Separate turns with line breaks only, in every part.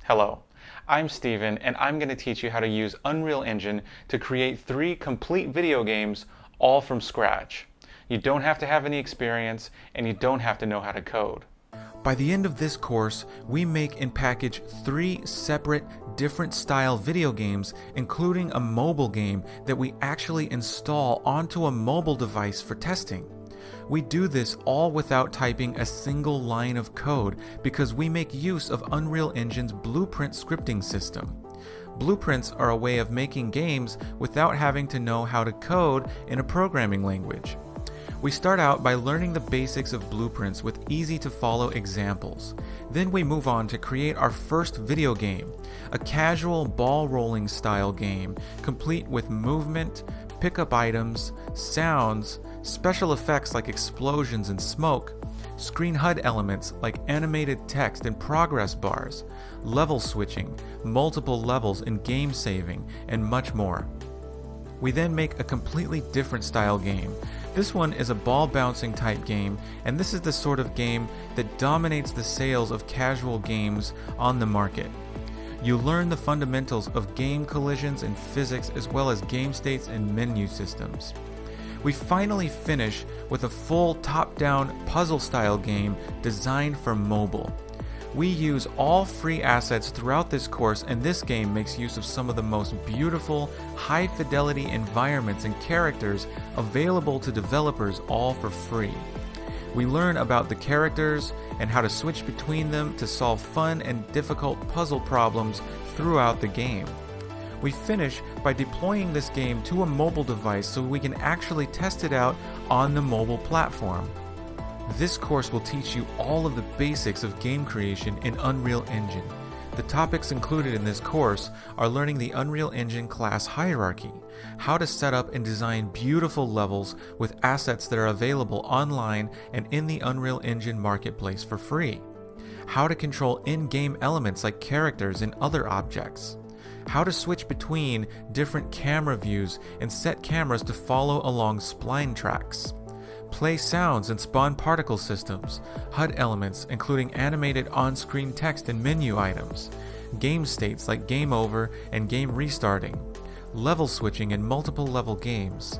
Hello, I'm Steven, and I'm going to teach you how to use Unreal Engine to create 3 complete video games all from scratch. You don't have to have any experience, and you don't have to know how to code.
By the end of this course, we make and package 3 separate, different style video games, including a mobile game that we actually install onto a mobile device for testing. We do this all without typing a single line of code because we make use of Unreal Engine's Blueprint scripting system. Blueprints are a way of making games without having to know how to code in a programming language. We start out by learning the basics of blueprints with easy-to-follow examples. Then we move on to create our first video game, a casual ball-rolling style game, complete with movement, pick-up items, sounds, special effects like explosions and smoke, screen HUD elements like animated text and progress bars, level switching, multiple levels and game saving, and much more. We then make a completely different style game. This one is a ball bouncing type game, and this is the sort of game that dominates the sales of casual games on the market. You learn the fundamentals of game collisions and physics, as well as game states and menu systems. We finally finish with a full top-down puzzle-style game designed for mobile. We use all free assets throughout this course, and this game makes use of some of the most beautiful, high-fidelity environments and characters available to developers all for free. We learn about the characters and how to switch between them to solve fun and difficult puzzle problems throughout the game. We finish by deploying this game to a mobile device so we can actually test it out on the mobile platform. This course will teach you all of the basics of game creation in Unreal Engine. The topics included in this course are learning the Unreal Engine class hierarchy, how to set up and design beautiful levels with assets that are available online and in the Unreal Engine marketplace for free, how to control in-game elements like characters and other objects, how to switch between different camera views and set cameras to follow along spline tracks, play sounds and spawn particle systems, HUD elements including animated on-screen text and menu items, game states like game over and game restarting, level switching in multiple level games,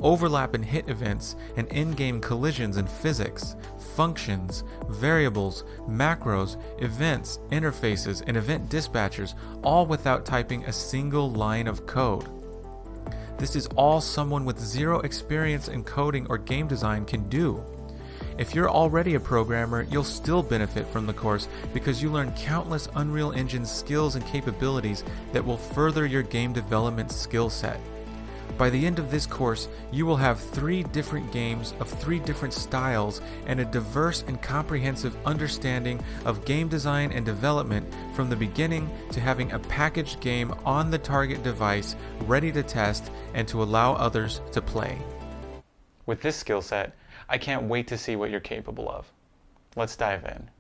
overlap and hit events and in-game collisions and physics, functions, variables, macros, events, interfaces, and event dispatchers, all without typing a single line of code. This is all someone with zero experience in coding or game design can do. If you're already a programmer, you'll still benefit from the course because you learn countless Unreal Engine skills and capabilities that will further your game development skill set. By the end of this course, you will have 3 different games of 3 different styles and a diverse and comprehensive understanding of game design and development from the beginning to having a packaged game on the target device ready to test and to allow others to play.
With this skill set, I can't wait to see what you're capable of. Let's dive in.